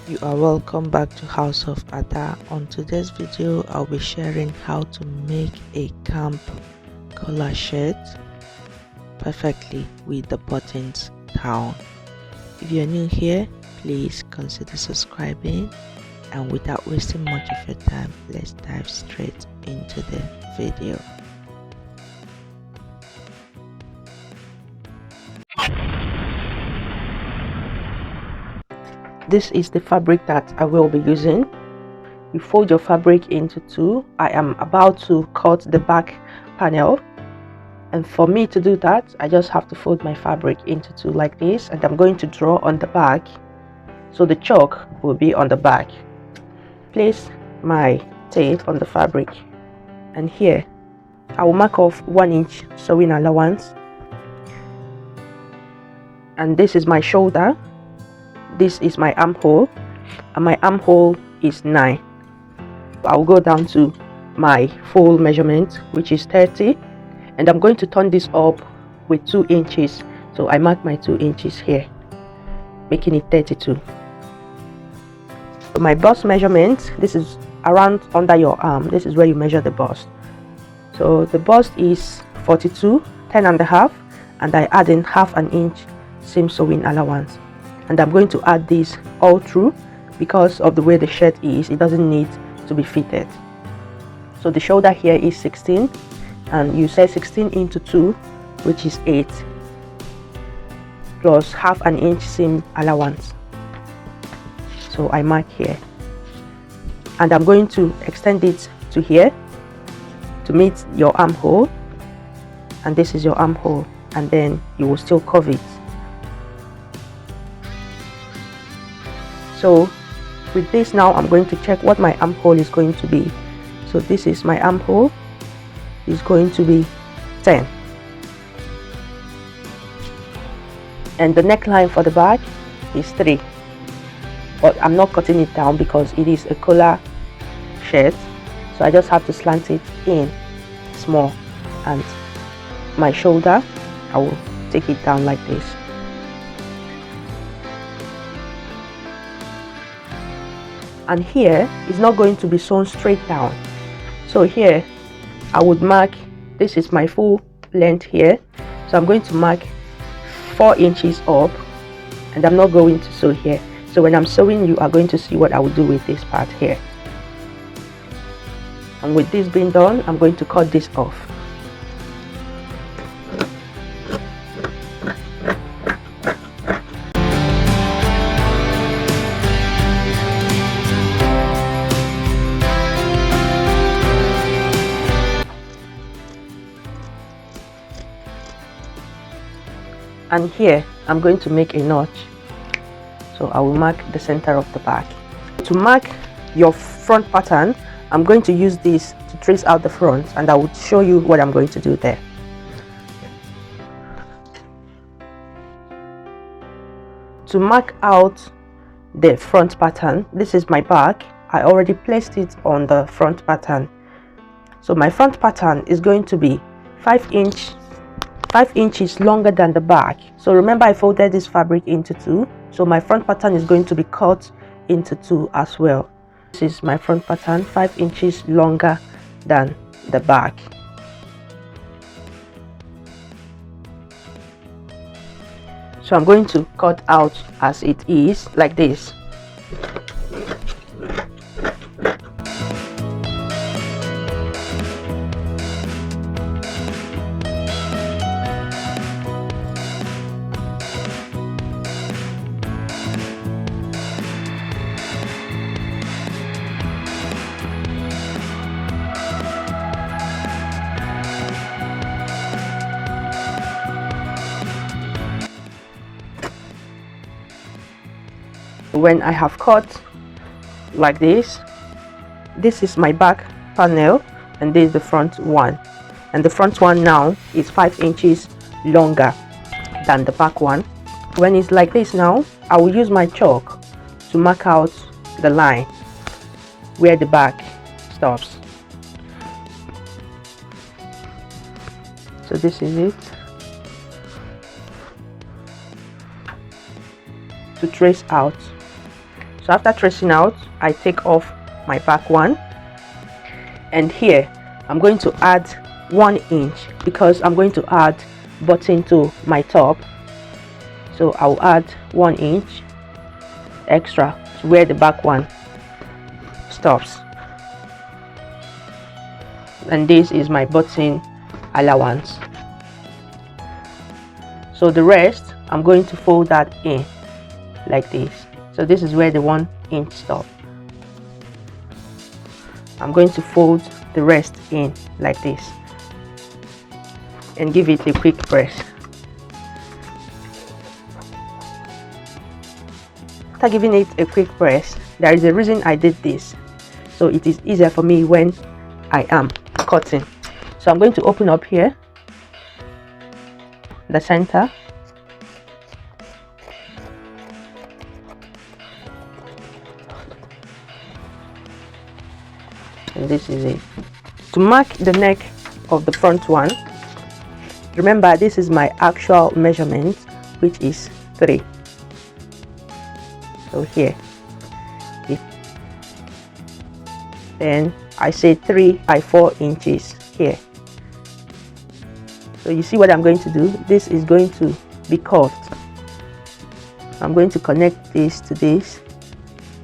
You are welcome back to House of Ada. On today's video, I'll be sharing how to make a camp collar shirt perfectly with the buttons down. If you're new here, please consider subscribing, and without wasting much of your time, let's dive straight into the video. This is the fabric that I will be using. You fold your fabric into two. I am about to cut the back panel, and for me to do that, I just have to fold my fabric into two like this, and I'm going to draw on the back, so the chalk will be on the back. Place my tape on the fabric, and here I will mark off 1 inch sewing allowance, and this is my shoulder, this is my armhole, and my armhole is 9. I'll go down to my full measurement, which is 30, and I'm going to turn this up with 2 inches, so I mark my 2 inches here, making it 32. So my bust measurement, this is around under your arm, this is where you measure the bust. So the bust is 42, 10.5, and I add in 1/2 inch seam sewing allowance, and I'm going to add this all through because of the way the shirt is. It doesn't need to be fitted. So the shoulder here is 16, and you say 16 into 2, which is 8, plus 1/2 inch seam allowance. So I mark here, and I'm going to extend it to here to meet your armhole, and this is your armhole, and then you will still curve it. So with this now, I'm going to check what my armhole is going to be. So this is my armhole, is going to be 10, and the neckline for the back is 3, but I'm not cutting it down because it is a collar shirt, so I just have to slant it in small, and my shoulder, I will take it down like this. And here is not going to be sewn straight down, so here I would mark, this is my full length here, so I'm going to mark 4 inches up, and I'm not going to sew here. So when I'm sewing, you are going to see what I will do with this part here. And with this being done, I'm going to cut this off. And here I'm going to make a notch, so I will mark the center of the back. To mark your front pattern, I'm going to use this to trace out the front, and I will show you what I'm going to do there. To mark out the front pattern, this is my back. I already placed it on the front pattern, so my front pattern is going to be 5 inches longer than the back. So remember, I folded this fabric into 2, so my front pattern is going to be cut into 2 as well. This is my front pattern, 5 inches longer than the back. So I'm going to cut out as it is, like this. When I have cut like this, this is my back panel, and this is the front one, and the front one now is 5 inches longer than the back one. When it's like this now, I will use my chalk to mark out the line where the back stops. So this is it. To trace out. So after tracing out, I take off my back one, and here I'm going to add 1 inch because I'm going to add button to my top. So I'll add 1 inch extra to where the back one stops, and this is my button allowance. So the rest I'm going to fold that in like this. So this is where the 1 inch stops. I'm going to fold the rest in like this and give it a quick press. After giving it a quick press, there is a reason I did this, so it is easier for me when I am cutting. So I'm going to open up here the center, and this is it. To mark the neck of the front one, remember this is my actual measurement, which is 3. So here, then I say 3 by 4 inches here. So you see what I'm going to do? This is going to be curved. I'm going to connect this to this,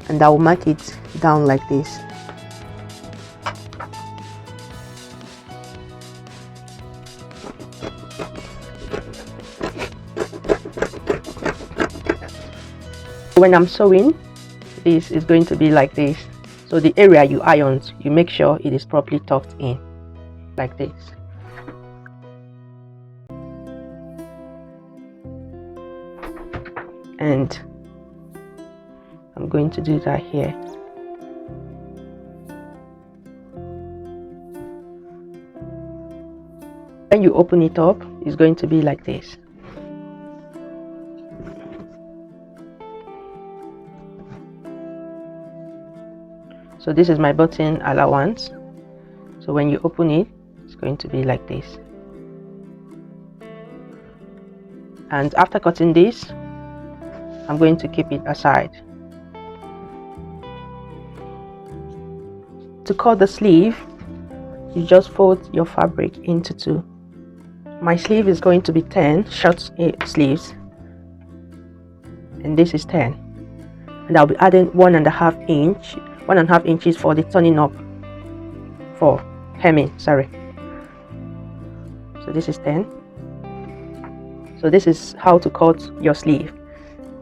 and I will mark it down like this. When I'm sewing, this is going to be like this. So the area you ironed, you make sure it is properly tucked in like this. And I'm going to do that here. When you open it up, it's going to be like this. So this is my button allowance. So when you open it, it's going to be like this. And after cutting this, I'm going to keep it aside. To cut the sleeve, you just fold your fabric into 2. My sleeve is going to be 10 short sleeves, and this is 10. And I'll be adding 1.5 inches for the turning up, for hemming, sorry. So this is 10. So this is how to cut your sleeve.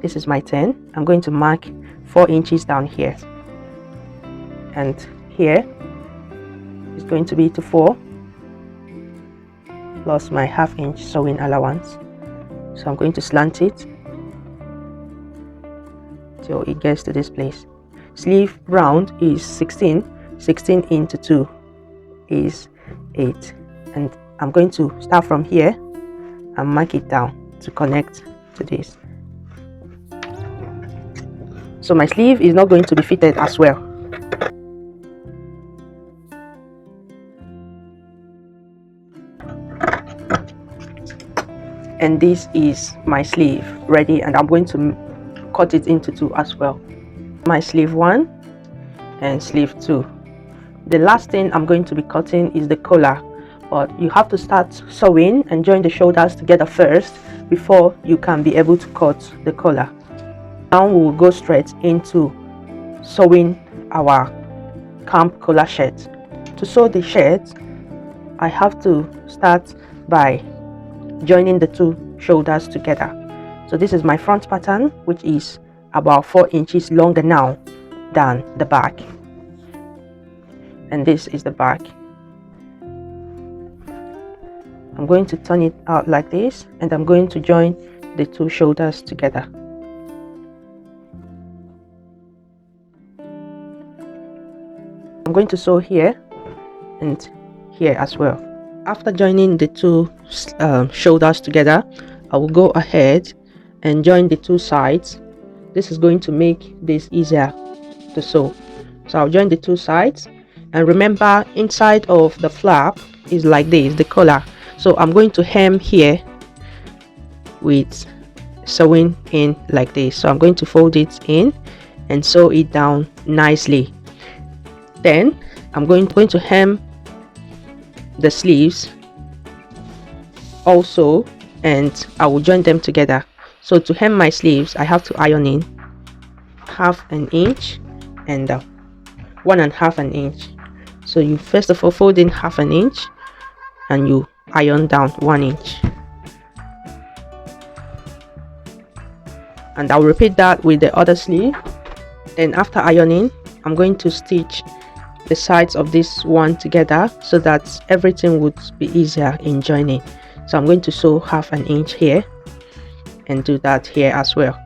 This is my 10. I'm going to mark 4 inches down here, and here is going to be to 4 plus my 1/2 inch sewing allowance. So I'm going to slant it till it gets to this place. Sleeve round is 16 into 2 is 8, and I'm going to start from here and mark it down to connect to this. So my sleeve is not going to be fitted as well. And this is my sleeve ready, and I'm going to cut it into 2 as well. My sleeve 1 and sleeve 2. The last thing I'm going to be cutting is the collar, but you have to start sewing and join the shoulders together first before you can be able to cut the collar. Now we will go straight into sewing our camp collar shirt. To sew the shirt, I have to start by joining the 2 shoulders together. So this is my front pattern, which is about 4 inches longer now than the back, and this is the back. I'm going to turn it out like this, and I'm going to join the 2 shoulders together. I'm going to sew here and here as well. After joining the 2 shoulders together, I will go ahead and join the 2 sides. This is going to make this easier to sew. So I'll join the 2 sides, and remember, inside of the flap is like this, the collar. So I'm going to hem here with sewing in like this. So I'm going to fold it in and sew it down nicely. Then I'm going to hem the sleeves also, and I will join them together. So to hem my sleeves, I have to iron in 1/2 inch and 1.5 inch. So you first of all fold in 1/2 inch and you iron down 1 inch, and I'll repeat that with the other sleeve. Then after ironing, I'm going to stitch the sides of this one together so that everything would be easier in joining. So I'm going to sew 1/2 inch here and do that here as well.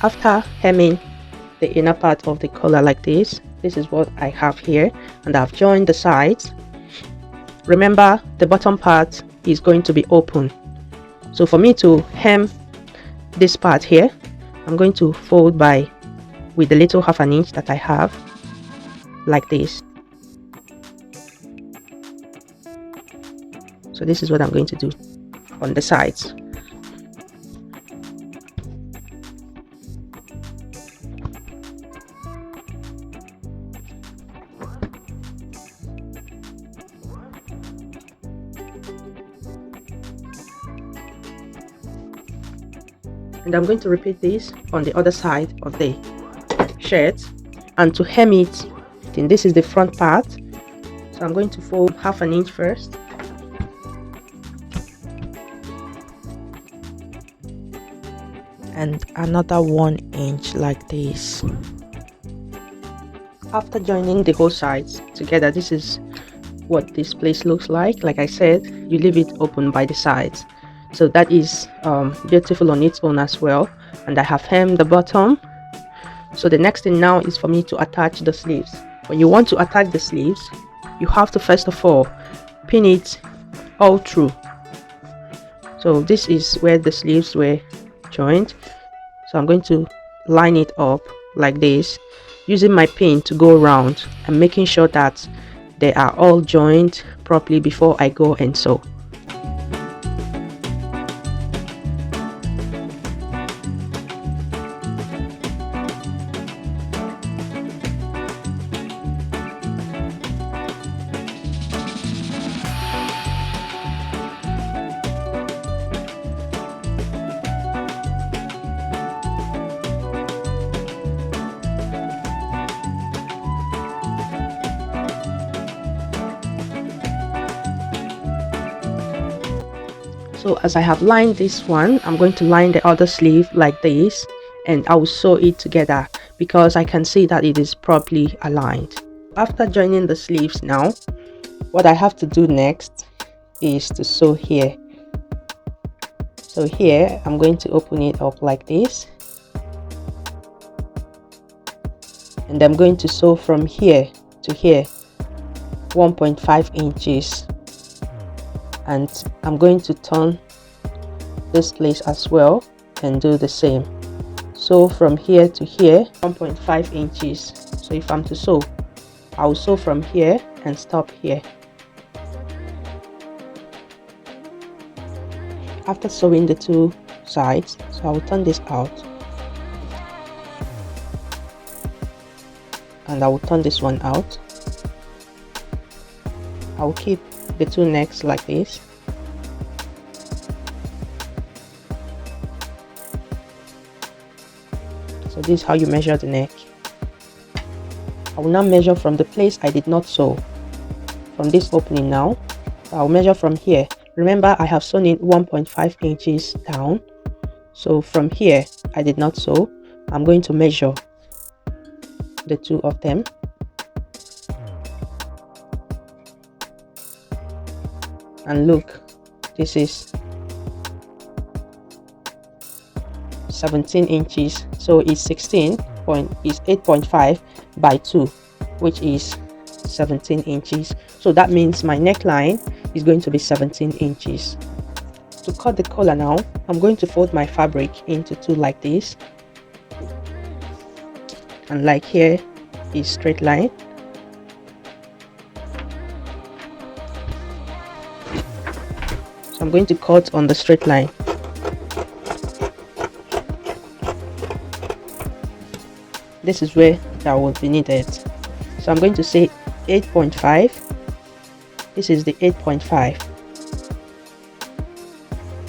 After hemming the inner part of the collar like this is what I have here, and I've joined the sides. Remember, the bottom part is going to be open. So for me to hem this part here, I'm going to fold by with the little 1/2 inch that I have like this. So this is what I'm going to do on the sides. And I'm going to repeat this on the other side of the shirt. And to hem it, then this is the front part. So I'm going to fold 1/2 inch first. And another 1 inch like this. After joining the whole sides together, this is what this place looks like. Like I said, you leave it open by the sides. So that is beautiful on its own as well. And I have hemmed the bottom. So the next thing now is for me to attach the sleeves. When you want to attach the sleeves, you have to first of all pin it all through. So this is where the sleeves were joined. So I'm going to line it up like this, using my pin to go around and making sure that they are all joined properly before I go and sew. So as I have lined this one, I'm going to line the other sleeve like this, and I will sew it together because I can see that it is properly aligned. After joining the sleeves now, what I have to do next is to sew here. So here I'm going to open it up like this, and I'm going to sew from here to here 1.5 inches, and I'm going to turn this place as well and do the same. So from here to here 1.5 inches. So if I'm to sew, I'll sew from here and stop here. After sewing the two sides, so I will turn this out and I will turn this one out. I will keep the two necks like this. So this is how you measure the neck. I will now measure from the place I did not sew, from this opening now. So I'll measure from here. Remember, I have sewn in 1.5 inches down. So from here I did not sew. I'm going to measure the two of them. And look, this is 17 inches, so it's 8.5 by 2, which is 17 inches. So that means my neckline is going to be 17 inches. To cut the collar now, I'm going to fold my fabric into two like this, and like here is straight line. So I'm going to cut on the straight line. this is where that will be needed. So I'm going to say 8.5. This is the 8.5,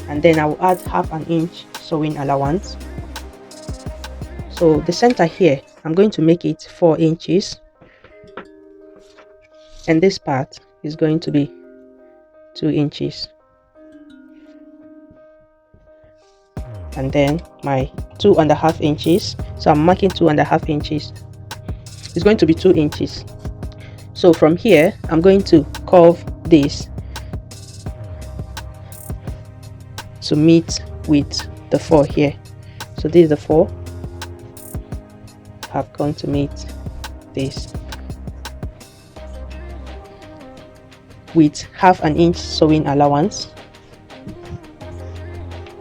and then I will add half an inch sewing allowance. So the center here, I'm going to make it 4 inches, and this part is going to be 2 inches, and then my 2.5 inches. So I'm marking 2.5 inches. It's going to be 2 inches. So from here, I'm going to curve this to meet with the 4 here. So this is the 4. I'm going to meet this with half an inch sewing allowance.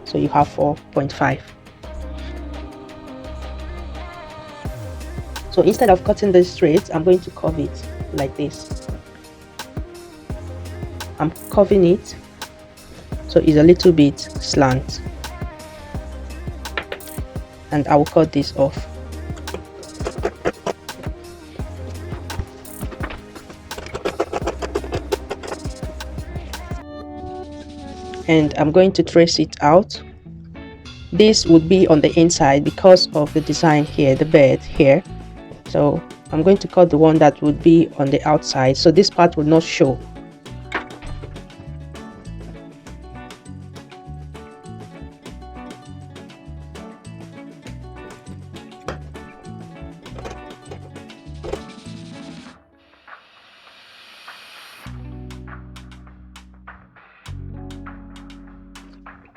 So you have 4.5. So instead of cutting this straight, I'm going to curve it like this. I'm curving it so it's a little bit slant, and I will cut this off. And I'm going to trace it out. This would be on the inside because of the design here, the bed here. So I'm going to cut the one that would be on the outside, so this part will not show.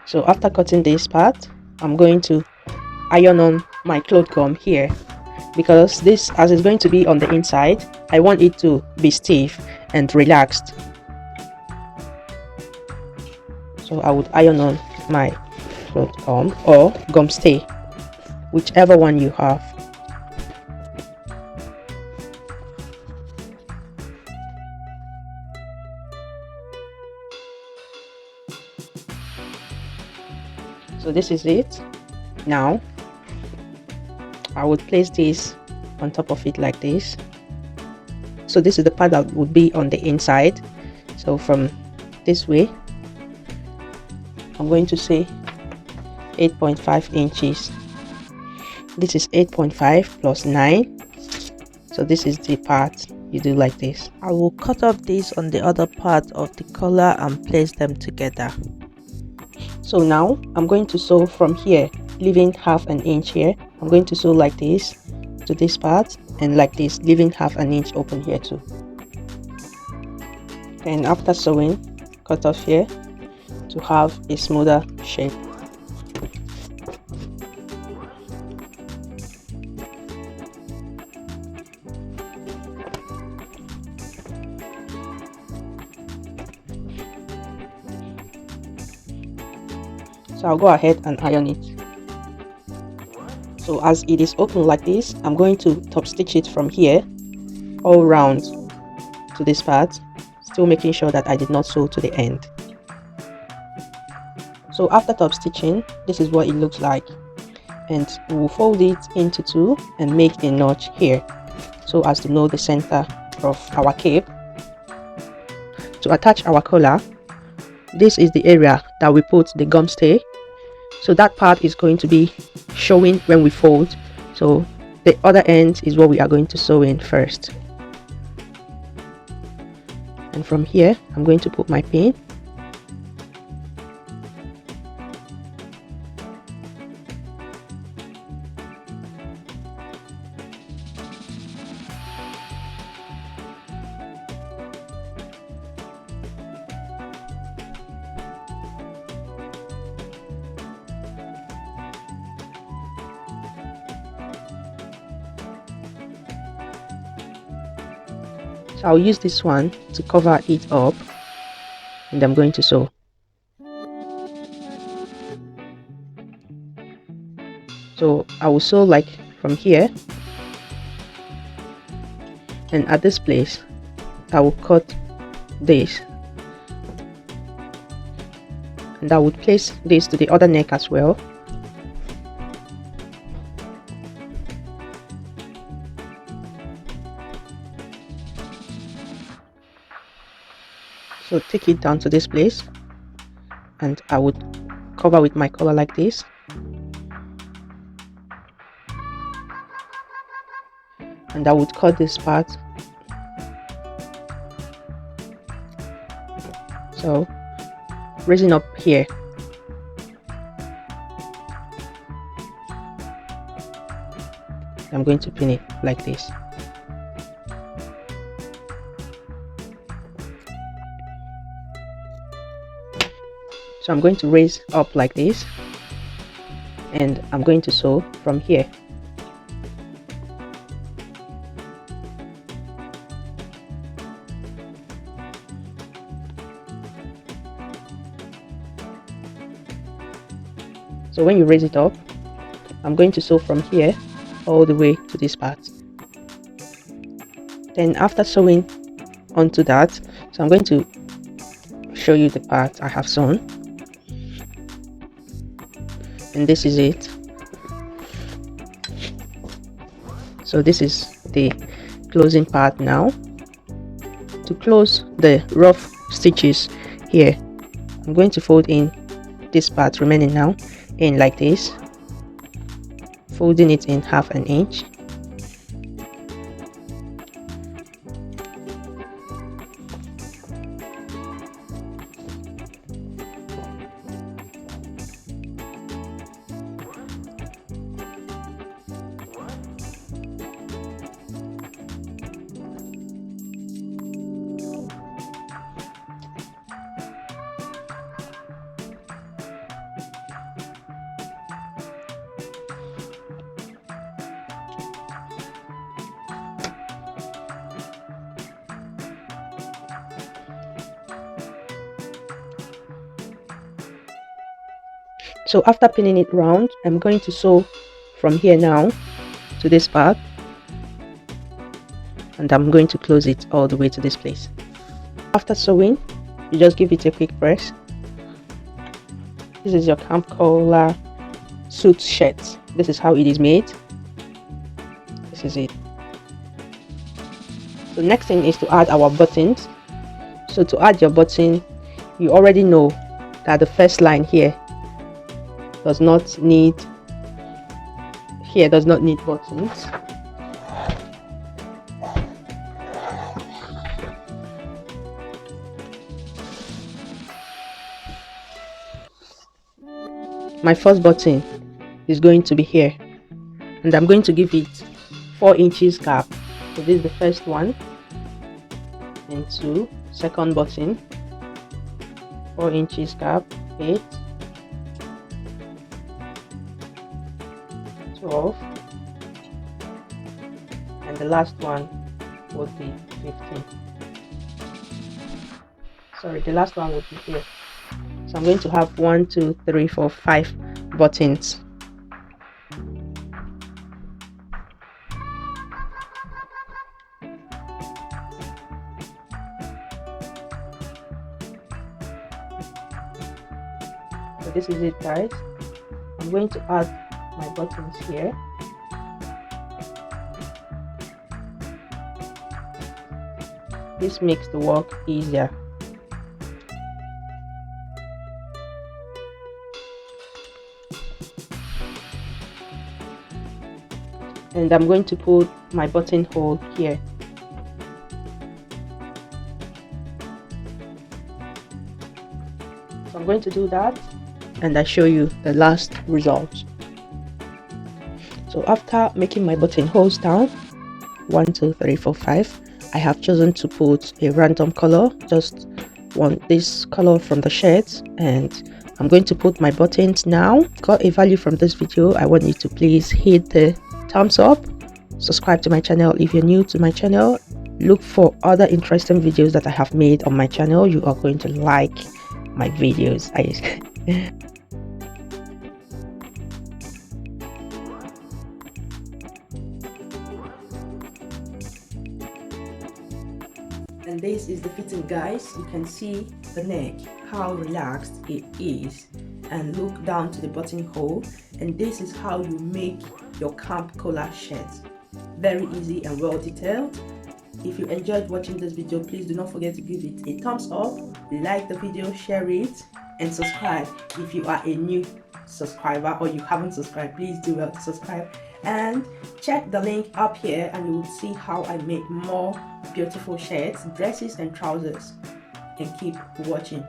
So after cutting this part, I'm going to iron on my cloth gum here, because this, as it's going to be on the inside, I want it to be stiff and relaxed. So I would iron on my cloth gum or gum stay, whichever one you have. So this is it. Now I would place this on top of it like this. So this is the part that would be on the inside. So from this way, I'm going to say 8.5 inches. This is 8.5 plus 9. So this is the part you do like this. I will cut off this on the other part of the collar and place them together. So now I'm going to sew from here, leaving half an inch here. I'm going to sew like this to this part, and like this, leaving half an inch open here too. And after sewing, cut off here to have a smoother shape. So I'll go ahead and iron it. So as it is open like this, I'm going to top stitch it from here all round to this part, still making sure that I did not sew to the end. So after top stitching, this is what it looks like, and we'll fold it into 2 and make a notch here so as to know the center of our cape. To attach our collar, this is the area that we put the gum stay. So that part is going to be showing when we fold. So the other end is what we are going to sew in first. And from here, I'm going to put my pin. So I'll use this one to cover it up, and I'm going to sew. So I will sew like from here, and at this place I will cut this, and I would place this to the other neck as well. So take it down to this place, and I would cover with my collar like this. And I would cut this part. So raising up here, I'm going to pin it like this. So I'm going to raise up like this, and I'm going to sew from here. So when you raise it up, I'm going to sew from here all the way to this part. Then after sewing onto that, so I'm going to show you the part I have sewn, and this is it. So this is the closing part now. To close the rough stitches here, I'm going to fold in this part remaining now in like this, folding it in 1/2 inch. So after pinning it round, I'm going to sew from here now to this part, and I'm going to close it all the way to this place. After sewing, you just give it a quick press. This is your camp collar suit shirt. This is how it is made. This is it. So next thing is to add our buttons. So to add your button, you already know that the first line here does not need buttons. My first button is going to be here, and I'm going to give it 4 inches gap. So this is the first one, and 2, second button, 4 inches gap, 8, 12, and the last one would be 15. Sorry, the last one would be here. So I'm going to have 1, 2, 3, 4, 5 buttons. So this is it, guys. I'm going to add my buttons here. This makes the work easier. And I'm going to put my buttonhole here. So I'm going to do that, and I show you the last result. So after making my buttonholes down, 1, 2, 3, 4, 5, I have chosen to put a random color, just this color from the shirt, and I'm going to put my buttons now. Got a value from this video, I want you to please hit the thumbs up, subscribe to my channel if you're new to my channel, look for other interesting videos that I have made on my channel. You are going to like my videos. And this is the fitting, guys. You can see the neck, how relaxed it is, and look down to the buttonhole. And this is how you make your camp collar shirt. Very easy and well detailed. If you enjoyed watching this video, please do not forget to give it a thumbs up, like the video, share it, and subscribe. If you are a new subscriber or you haven't subscribed, please do well to subscribe, and check the link up here and you will see how I make more beautiful shirts, dresses and trousers. And keep watching.